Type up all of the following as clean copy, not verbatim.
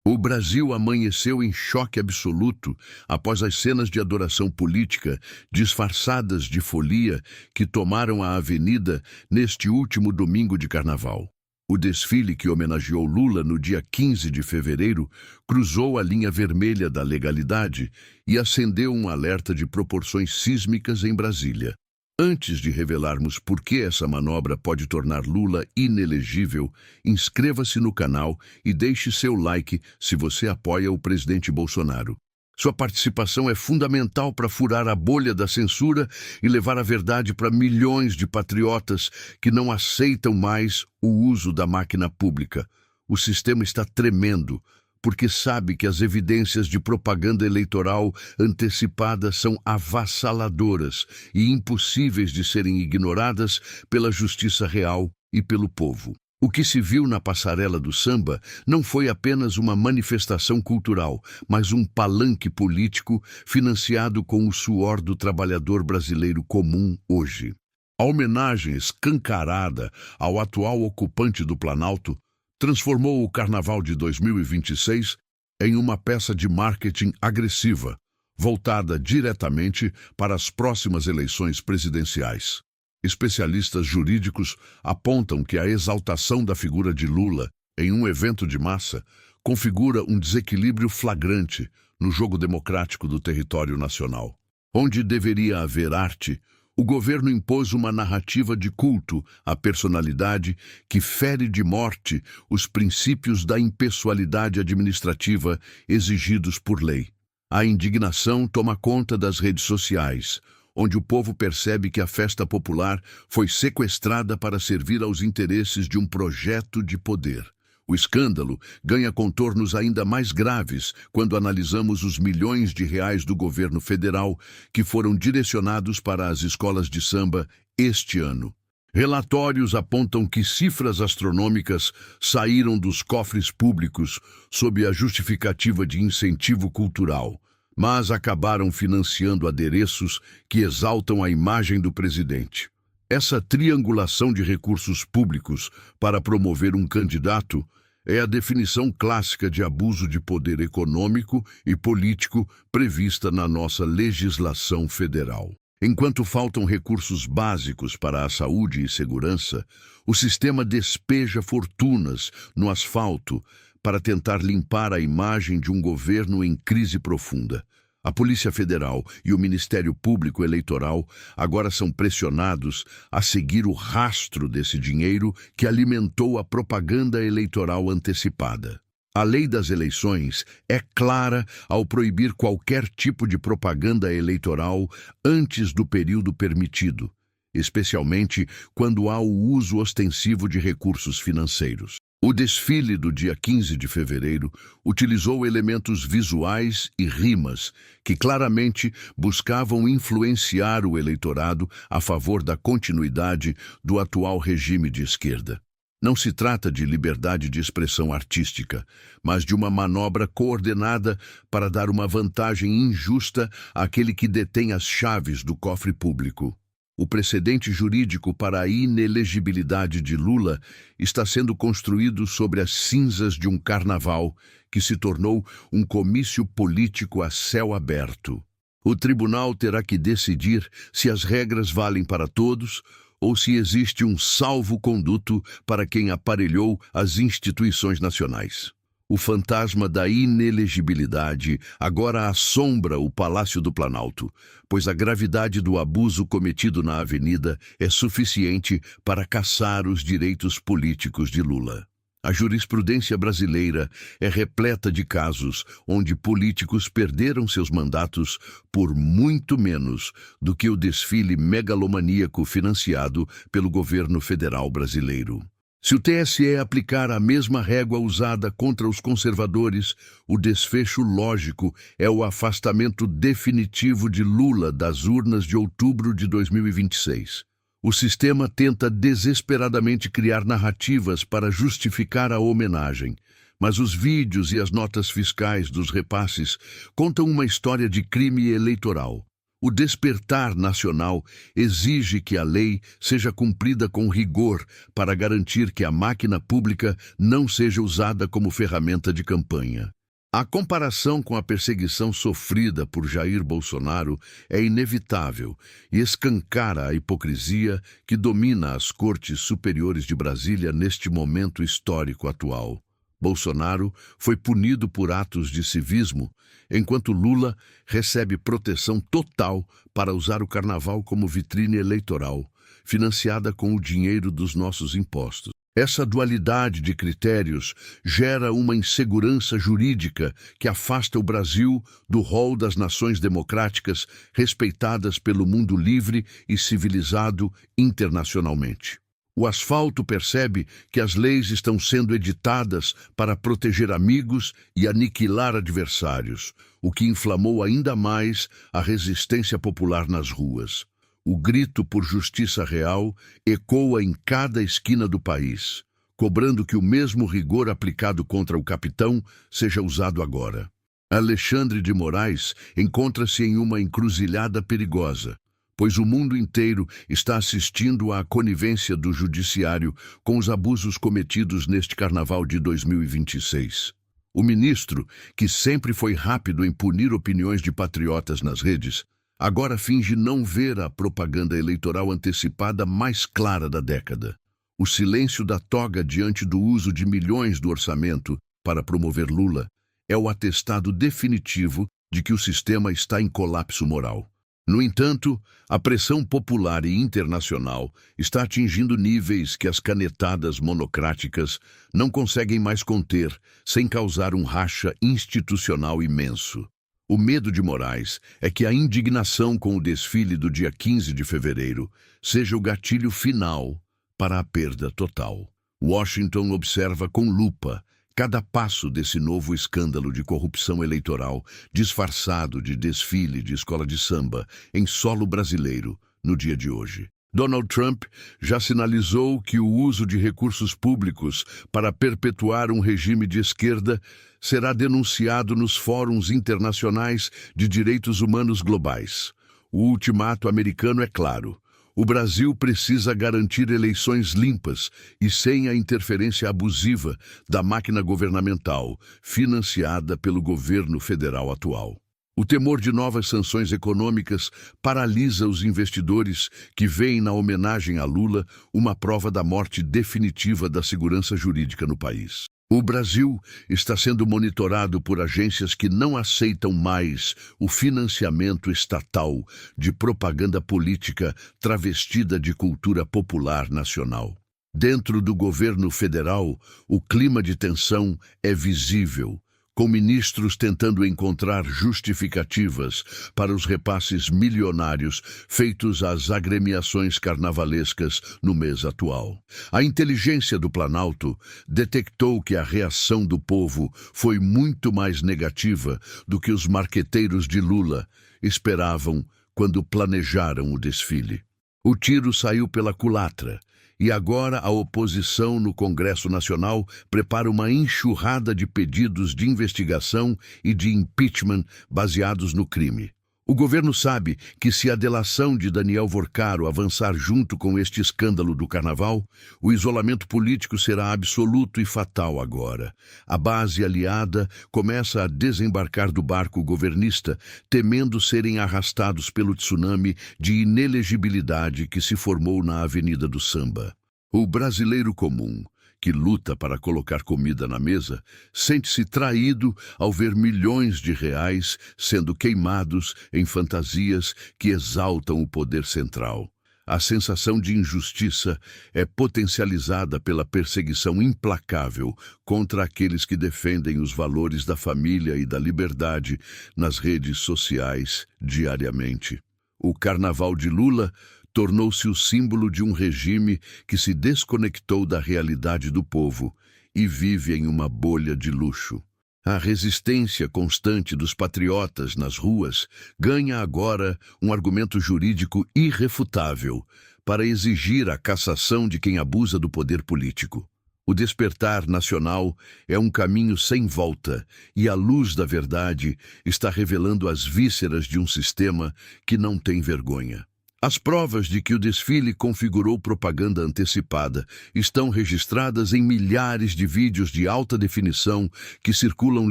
O Brasil amanheceu em choque absoluto após as cenas de adoração política disfarçadas de folia que tomaram a avenida neste último domingo de carnaval. O desfile que homenageou Lula no dia 15 de fevereiro cruzou a linha vermelha da legalidade e acendeu um alerta de proporções sísmicas em Brasília. Antes de revelarmos por que essa manobra pode tornar Lula inelegível, inscreva-se no canal e deixe seu like se você apoia o presidente Bolsonaro. Sua participação é fundamental para furar a bolha da censura e levar a verdade para milhões de patriotas que não aceitam mais o uso da máquina pública. O sistema está tremendo, porque sabe que as evidências de propaganda eleitoral antecipada são avassaladoras e impossíveis de serem ignoradas pela justiça real e pelo povo. O que se viu na passarela do samba não foi apenas uma manifestação cultural, mas um palanque político financiado com o suor do trabalhador brasileiro comum hoje. A homenagem escancarada ao atual ocupante do Planalto transformou o Carnaval de 2026 em uma peça de marketing agressiva, voltada diretamente para as próximas eleições presidenciais. Especialistas jurídicos apontam que a exaltação da figura de Lula em um evento de massa configura um desequilíbrio flagrante no jogo democrático do território nacional. Onde deveria haver arte, o governo impôs uma narrativa de culto à personalidade que fere de morte os princípios da impessoalidade administrativa exigidos por lei. A indignação toma conta das redes sociais, onde o povo percebe que a festa popular foi sequestrada para servir aos interesses de um projeto de poder. O escândalo ganha contornos ainda mais graves quando analisamos os milhões de reais do governo federal que foram direcionados para as escolas de samba este ano. Relatórios apontam que cifras astronômicas saíram dos cofres públicos sob a justificativa de incentivo cultural, mas acabaram financiando adereços que exaltam a imagem do presidente. Essa triangulação de recursos públicos para promover um candidato é a definição clássica de abuso de poder econômico e político prevista na nossa legislação federal. Enquanto faltam recursos básicos para a saúde e segurança, o sistema despeja fortunas no asfalto para tentar limpar a imagem de um governo em crise profunda. A Polícia Federal e o Ministério Público Eleitoral agora são pressionados a seguir o rastro desse dinheiro que alimentou a propaganda eleitoral antecipada. A lei das eleições é clara ao proibir qualquer tipo de propaganda eleitoral antes do período permitido, especialmente quando há o uso ostensivo de recursos financeiros. O desfile do dia 15 de fevereiro utilizou elementos visuais e rimas que claramente buscavam influenciar o eleitorado a favor da continuidade do atual regime de esquerda. Não se trata de liberdade de expressão artística, mas de uma manobra coordenada para dar uma vantagem injusta àquele que detém as chaves do cofre público. O precedente jurídico para a inelegibilidade de Lula está sendo construído sobre as cinzas de um carnaval que se tornou um comício político a céu aberto. O tribunal terá que decidir se as regras valem para todos ou se existe um salvo-conduto para quem aparelhou as instituições nacionais. O fantasma da inelegibilidade agora assombra o Palácio do Planalto, pois a gravidade do abuso cometido na avenida é suficiente para caçar os direitos políticos de Lula. A jurisprudência brasileira é repleta de casos onde políticos perderam seus mandatos por muito menos do que o desfile megalomaníaco financiado pelo governo federal brasileiro. Se o TSE aplicar a mesma régua usada contra os conservadores, o desfecho lógico é o afastamento definitivo de Lula das urnas de outubro de 2026. O sistema tenta desesperadamente criar narrativas para justificar a homenagem, mas os vídeos e as notas fiscais dos repasses contam uma história de crime eleitoral. O despertar nacional exige que a lei seja cumprida com rigor para garantir que a máquina pública não seja usada como ferramenta de campanha. A comparação com a perseguição sofrida por Jair Bolsonaro é inevitável e escancara a hipocrisia que domina as cortes superiores de Brasília neste momento histórico atual. Bolsonaro foi punido por atos de civismo, enquanto Lula recebe proteção total para usar o carnaval como vitrine eleitoral, financiada com o dinheiro dos nossos impostos. Essa dualidade de critérios gera uma insegurança jurídica que afasta o Brasil do rol das nações democráticas respeitadas pelo mundo livre e civilizado internacionalmente. O asfalto percebe que as leis estão sendo editadas para proteger amigos e aniquilar adversários, o que inflamou ainda mais a resistência popular nas ruas. O grito por justiça real ecoa em cada esquina do país, cobrando que o mesmo rigor aplicado contra o capitão seja usado agora. Alexandre de Moraes encontra-se em uma encruzilhada perigosa, pois o mundo inteiro está assistindo à conivência do judiciário com os abusos cometidos neste carnaval de 2026. O ministro, que sempre foi rápido em punir opiniões de patriotas nas redes, agora finge não ver a propaganda eleitoral antecipada mais clara da década. O silêncio da toga diante do uso de milhões do orçamento para promover Lula é o atestado definitivo de que o sistema está em colapso moral. No entanto, a pressão popular e internacional está atingindo níveis que as canetadas monocráticas não conseguem mais conter, sem causar um racha institucional imenso. O medo de Moraes é que a indignação com o desfile do dia 15 de fevereiro seja o gatilho final para a perda total. Washington observa com lupa cada passo desse novo escândalo de corrupção eleitoral disfarçado de desfile de escola de samba em solo brasileiro no dia de hoje. Donald Trump já sinalizou que o uso de recursos públicos para perpetuar um regime de esquerda será denunciado nos fóruns internacionais de direitos humanos globais. O ultimato americano é claro. O Brasil precisa garantir eleições limpas e sem a interferência abusiva da máquina governamental, financiada pelo governo federal atual. O temor de novas sanções econômicas paralisa os investidores que veem na homenagem a Lula uma prova da morte definitiva da segurança jurídica no país. O Brasil está sendo monitorado por agências que não aceitam mais o financiamento estatal de propaganda política travestida de cultura popular nacional. Dentro do governo federal, o clima de tensão é visível, com ministros tentando encontrar justificativas para os repasses milionários feitos às agremiações carnavalescas no mês atual. A inteligência do Planalto detectou que a reação do povo foi muito mais negativa do que os marqueteiros de Lula esperavam quando planejaram o desfile. O tiro saiu pela culatra. E agora a oposição no Congresso Nacional prepara uma enxurrada de pedidos de investigação e de impeachment baseados no crime. O governo sabe que se a delação de Daniel Vorcaro avançar junto com este escândalo do carnaval, o isolamento político será absoluto e fatal agora. A base aliada começa a desembarcar do barco governista, temendo serem arrastados pelo tsunami de inelegibilidade que se formou na Avenida do Samba. O brasileiro comum, que luta para colocar comida na mesa, sente-se traído ao ver milhões de reais sendo queimados em fantasias que exaltam o poder central. A sensação de injustiça é potencializada pela perseguição implacável contra aqueles que defendem os valores da família e da liberdade nas redes sociais diariamente. O Carnaval de Lula tornou-se o símbolo de um regime que se desconectou da realidade do povo e vive em uma bolha de luxo. A resistência constante dos patriotas nas ruas ganha agora um argumento jurídico irrefutável para exigir a cassação de quem abusa do poder político. O despertar nacional é um caminho sem volta e a luz da verdade está revelando as vísceras de um sistema que não tem vergonha. As provas de que o desfile configurou propaganda antecipada estão registradas em milhares de vídeos de alta definição que circulam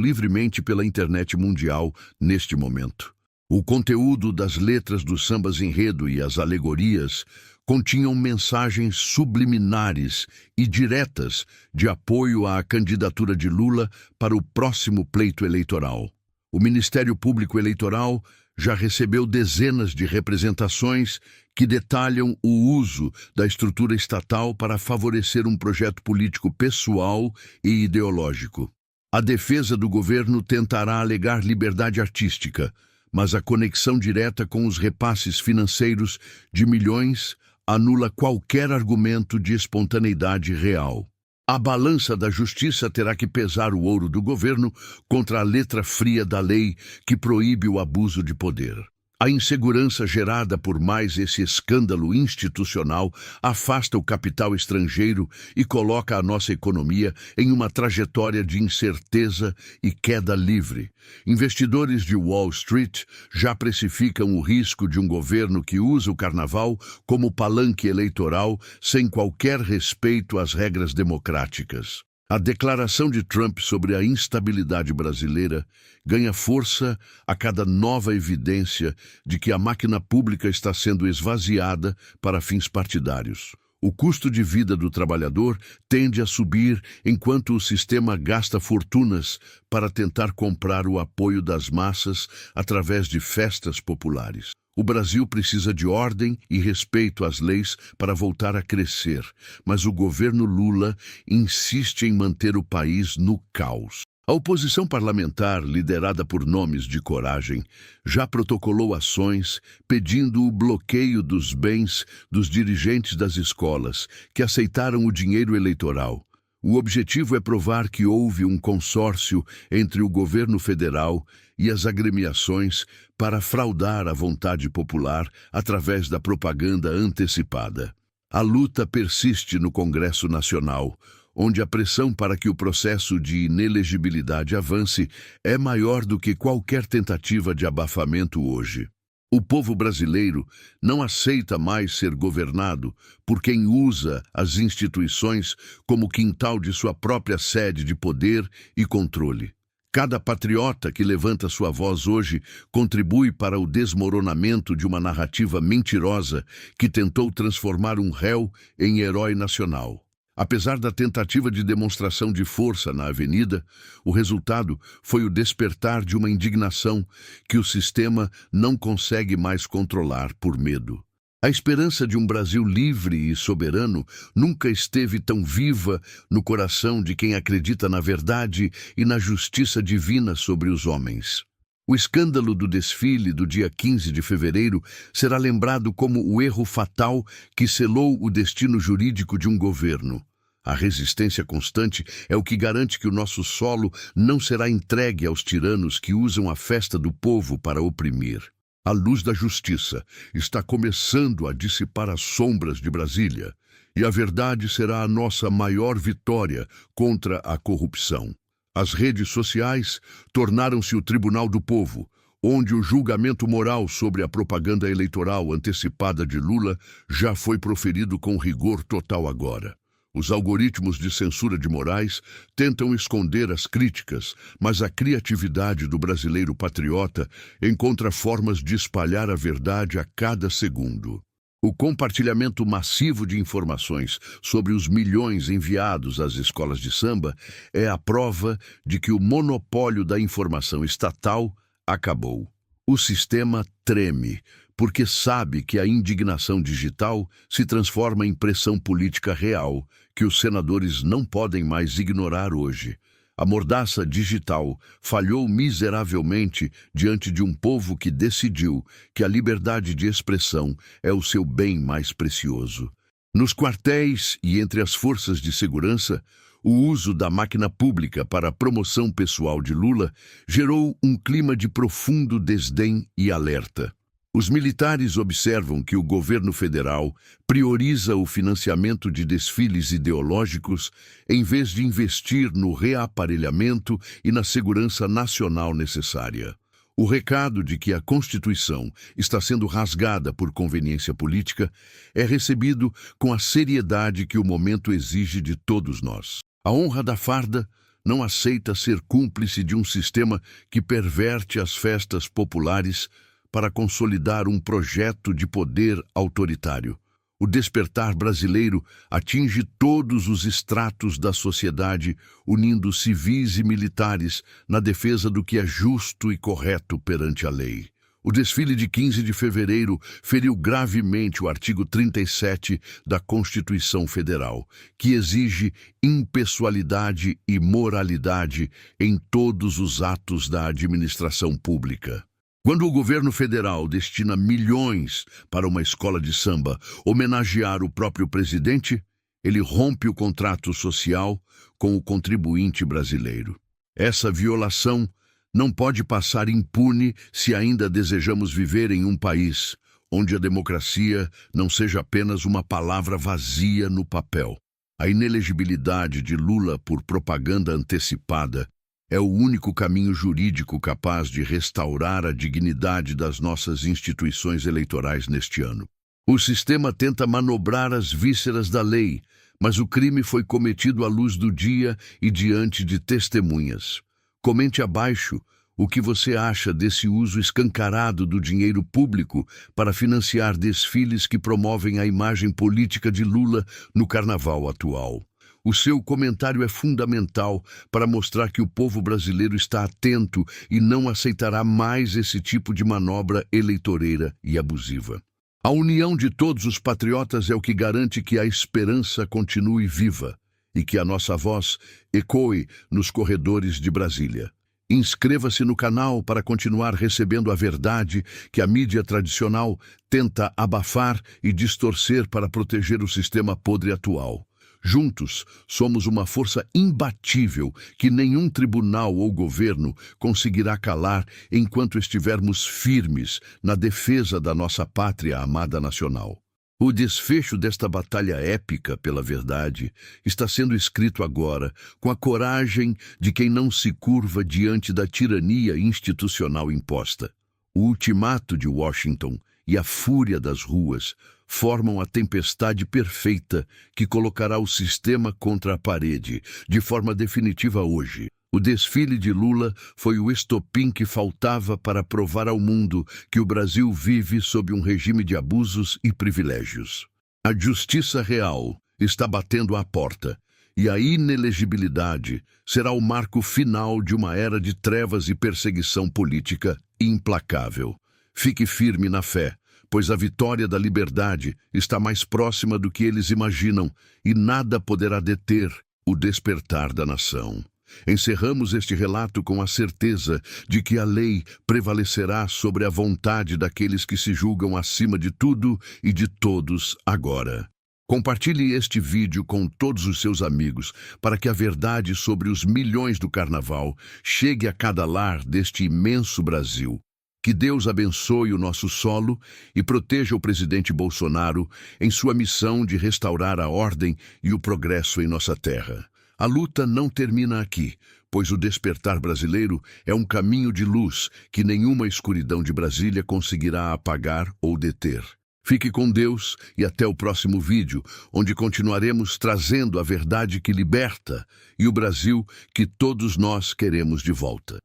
livremente pela internet mundial neste momento. O conteúdo das letras dos sambas enredo e as alegorias continham mensagens subliminares e diretas de apoio à candidatura de Lula para o próximo pleito eleitoral. O Ministério Público Eleitoral já recebeu dezenas de representações que detalham o uso da estrutura estatal para favorecer um projeto político pessoal e ideológico. A defesa do governo tentará alegar liberdade artística, mas a conexão direta com os repasses financeiros de milhões anula qualquer argumento de espontaneidade real. A balança da justiça terá que pesar o ouro do governo contra a letra fria da lei que proíbe o abuso de poder. A insegurança gerada por mais esse escândalo institucional afasta o capital estrangeiro e coloca a nossa economia em uma trajetória de incerteza e queda livre. Investidores de Wall Street já precificam o risco de um governo que usa o carnaval como palanque eleitoral sem qualquer respeito às regras democráticas. A declaração de Trump sobre a instabilidade brasileira ganha força a cada nova evidência de que a máquina pública está sendo esvaziada para fins partidários. O custo de vida do trabalhador tende a subir enquanto o sistema gasta fortunas para tentar comprar o apoio das massas através de festas populares. O Brasil precisa de ordem e respeito às leis para voltar a crescer, mas o governo Lula insiste em manter o país no caos. A oposição parlamentar, liderada por nomes de coragem, já protocolou ações pedindo o bloqueio dos bens dos dirigentes das escolas que aceitaram o dinheiro eleitoral. O objetivo é provar que houve um consórcio entre o governo federal e as agremiações para fraudar a vontade popular através da propaganda antecipada. A luta persiste no Congresso Nacional, onde a pressão para que o processo de inelegibilidade avance é maior do que qualquer tentativa de abafamento hoje. O povo brasileiro não aceita mais ser governado por quem usa as instituições como quintal de sua própria sede de poder e controle. Cada patriota que levanta sua voz hoje contribui para o desmoronamento de uma narrativa mentirosa que tentou transformar um réu em herói nacional. Apesar da tentativa de demonstração de força na avenida, o resultado foi o despertar de uma indignação que o sistema não consegue mais controlar por medo. A esperança de um Brasil livre e soberano nunca esteve tão viva no coração de quem acredita na verdade e na justiça divina sobre os homens. O escândalo do desfile do dia 15 de fevereiro será lembrado como o erro fatal que selou o destino jurídico de um governo. A resistência constante é o que garante que o nosso solo não será entregue aos tiranos que usam a festa do povo para oprimir. A luz da justiça está começando a dissipar as sombras de Brasília, e a verdade será a nossa maior vitória contra a corrupção. As redes sociais tornaram-se o Tribunal do Povo, onde o julgamento moral sobre a propaganda eleitoral antecipada de Lula já foi proferido com rigor total agora. Os algoritmos de censura de Moraes tentam esconder as críticas, mas a criatividade do brasileiro patriota encontra formas de espalhar a verdade a cada segundo. O compartilhamento massivo de informações sobre os milhões enviados às escolas de samba é a prova de que o monopólio da informação estatal acabou. O sistema treme, porque sabe que a indignação digital se transforma em pressão política real, que os senadores não podem mais ignorar hoje. A mordaça digital falhou miseravelmente diante de um povo que decidiu que a liberdade de expressão é o seu bem mais precioso. Nos quartéis e entre as forças de segurança, o uso da máquina pública para a promoção pessoal de Lula gerou um clima de profundo desdém e alerta. Os militares observam que o governo federal prioriza o financiamento de desfiles ideológicos em vez de investir no reaparelhamento e na segurança nacional necessária. O recado de que a Constituição está sendo rasgada por conveniência política é recebido com a seriedade que o momento exige de todos nós. A honra da farda não aceita ser cúmplice de um sistema que perverte as festas populares para consolidar um projeto de poder autoritário. O despertar brasileiro atinge todos os estratos da sociedade, unindo civis e militares na defesa do que é justo e correto perante a lei. O desfile de 15 de fevereiro feriu gravemente o artigo 37 da Constituição Federal, que exige impessoalidade e moralidade em todos os atos da administração pública. Quando o governo federal destina milhões para uma escola de samba homenagear o próprio presidente, ele rompe o contrato social com o contribuinte brasileiro. Essa violação não pode passar impune se ainda desejamos viver em um país onde a democracia não seja apenas uma palavra vazia no papel. A inelegibilidade de Lula por propaganda antecipada é o único caminho jurídico capaz de restaurar a dignidade das nossas instituições eleitorais neste ano. O sistema tenta manobrar as vísceras da lei, mas o crime foi cometido à luz do dia e diante de testemunhas. Comente abaixo o que você acha desse uso escancarado do dinheiro público para financiar desfiles que promovem a imagem política de Lula no carnaval atual. O seu comentário é fundamental para mostrar que o povo brasileiro está atento e não aceitará mais esse tipo de manobra eleitoreira e abusiva. A união de todos os patriotas é o que garante que a esperança continue viva e que a nossa voz ecoe nos corredores de Brasília. Inscreva-se no canal para continuar recebendo a verdade que a mídia tradicional tenta abafar e distorcer para proteger o sistema podre atual. Juntos, somos uma força imbatível que nenhum tribunal ou governo conseguirá calar enquanto estivermos firmes na defesa da nossa pátria amada nacional. O desfecho desta batalha épica pela verdade está sendo escrito agora com a coragem de quem não se curva diante da tirania institucional imposta. O ultimato de Washington e a fúria das ruas formam a tempestade perfeita que colocará o sistema contra a parede, de forma definitiva hoje. O desfile de Lula foi o estopim que faltava para provar ao mundo que o Brasil vive sob um regime de abusos e privilégios. A justiça real está batendo à porta, e a inelegibilidade será o marco final de uma era de trevas e perseguição política implacável. Fique firme na fé, pois a vitória da liberdade está mais próxima do que eles imaginam e nada poderá deter o despertar da nação. Encerramos este relato com a certeza de que a lei prevalecerá sobre a vontade daqueles que se julgam acima de tudo e de todos agora. Compartilhe este vídeo com todos os seus amigos para que a verdade sobre os milhões do carnaval chegue a cada lar deste imenso Brasil. Que Deus abençoe o nosso solo e proteja o presidente Bolsonaro em sua missão de restaurar a ordem e o progresso em nossa terra. A luta não termina aqui, pois o despertar brasileiro é um caminho de luz que nenhuma escuridão de Brasília conseguirá apagar ou deter. Fique com Deus e até o próximo vídeo, onde continuaremos trazendo a verdade que liberta e o Brasil que todos nós queremos de volta.